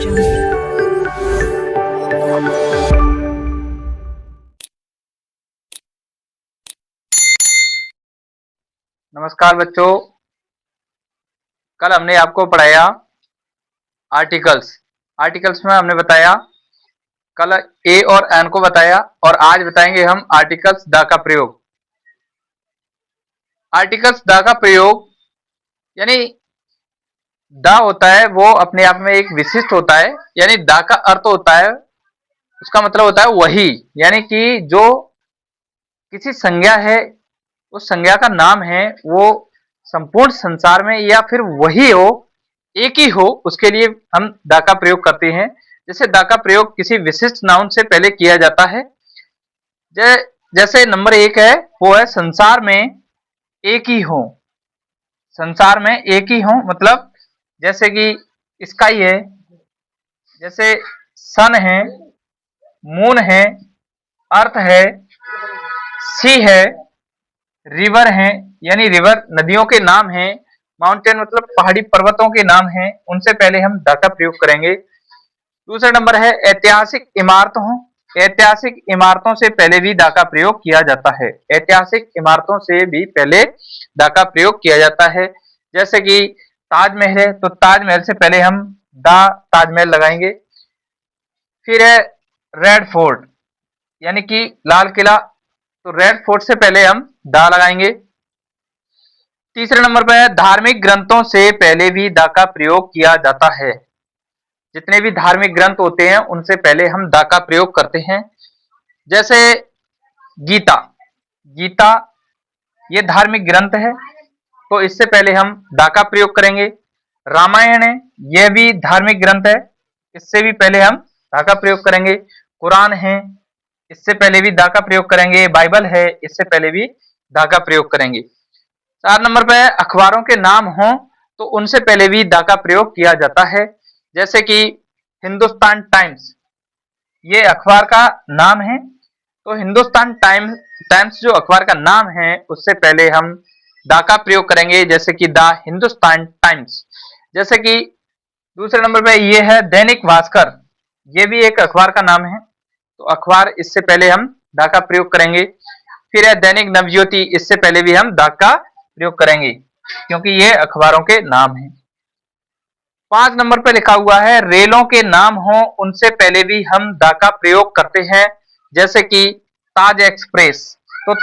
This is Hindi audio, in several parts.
नमस्कार बच्चों, कल हमने आपको पढ़ाया आर्टिकल्स। आर्टिकल्स में हमने बताया, कल ए और एन को बताया और आज बताएंगे हम आर्टिकल्स द का प्रयोग। आर्टिकल्स द का प्रयोग यानी द होता है वो अपने आप में एक विशिष्ट होता है, यानी द का अर्थ होता है, उसका मतलब होता है वही, यानी कि जो किसी संज्ञा है उस संज्ञा का नाम है वो संपूर्ण संसार में या फिर वही हो, एक ही हो, उसके लिए हम द का प्रयोग करते हैं। जैसे द का प्रयोग किसी विशिष्ट नाउन से पहले किया जाता है। जैसे नंबर 1 है वो है संसार में एक ही हो। संसार में एक ही हो मतलब जैसे कि स्काई है, जैसे सन है, मून है, अर्थ है, सी है, रिवर है, यानी रिवर नदियों के नाम हैं, माउंटेन मतलब पहाड़ी पर्वतों के नाम हैं, उनसे पहले हम द का प्रयोग करेंगे। दूसरा नंबर है ऐतिहासिक इमारतों। ऐतिहासिक इमारतों से पहले भी द का प्रयोग किया जाता है। ऐतिहासिक इमारतों से भी पहले द का प्रयोग किया जाता है। जैसे कि ताजमहल है तो ताजमहल से पहले हम द ताजमहल लगाएंगे। फिर है रेड फोर्ट यानी कि लाल किला, तो रेड फोर्ट से पहले हम द लगाएंगे। तीसरे नंबर पर है धार्मिक ग्रंथों से पहले भी द का प्रयोग किया जाता है। जितने भी धार्मिक ग्रंथ होते हैं उनसे पहले हम द का प्रयोग करते हैं। जैसे गीता, गीता ये धार्मिक ग्रंथ है तो इससे पहले हम द का प्रयोग करेंगे। रामायण है यह भी धार्मिक ग्रंथ है, इससे भी पहले हम द का प्रयोग करेंगे। कुरान है इससे पहले भी द का प्रयोग करेंगे। बाइबल है इससे पहले भी द का प्रयोग करेंगे। 4 नंबर पे अखबारों के नाम हो तो उनसे पहले भी द का प्रयोग किया जाता है। जैसे कि हिंदुस्तान टाइम्स ये अखबार का नाम है, तो हिंदुस्तान टाइम्स जो अखबार का नाम है उससे पहले हम द का प्रयोग करेंगे, जैसे कि द हिंदुस्तान टाइम्स। जैसे कि दूसरे नंबर पे ये है दैनिक भास्कर, ये भी एक अखबार का नाम है, तो अखबार इससे पहले हम द का प्रयोग करेंगे। फिर है दैनिक नवज्योति, इससे पहले भी हम द का प्रयोग करेंगे क्योंकि ये अखबारों के नाम हैं। 5 नंबर पे लिखा हुआ है रेलों के नाम हो उनसे पहले भी हम द का प्रयोग करते हैं। जैसे कि ताज एक्सप्रेस, तो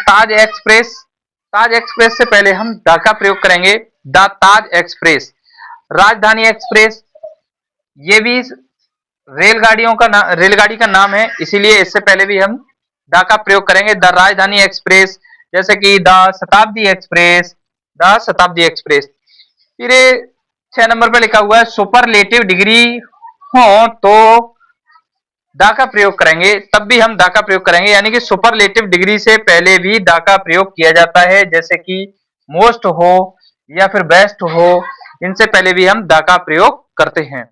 ताज एक्सप्रेस से पहले हम द का प्रयोग करेंगे, द ताज एक्सप्रेस। राजधानी एक्सप्रेस ये भी रेलगाड़ी का नाम है, इसीलिए इससे पहले भी हम द का प्रयोग करेंगे, द राजधानी एक्सप्रेस। जैसे कि द शताब्दी एक्सप्रेस, द शताब्दी एक्सप्रेस। फिर 6 नंबर पे लिखा हुआ है सुपरलेटिव डिग्री हो तो द का प्रयोग करेंगे, तब भी हम द का प्रयोग करेंगे, यानी कि सुपरलेटिव डिग्री से पहले भी द का प्रयोग किया जाता है। जैसे कि मोस्ट हो या फिर बेस्ट हो, इनसे पहले भी हम द का प्रयोग करते हैं।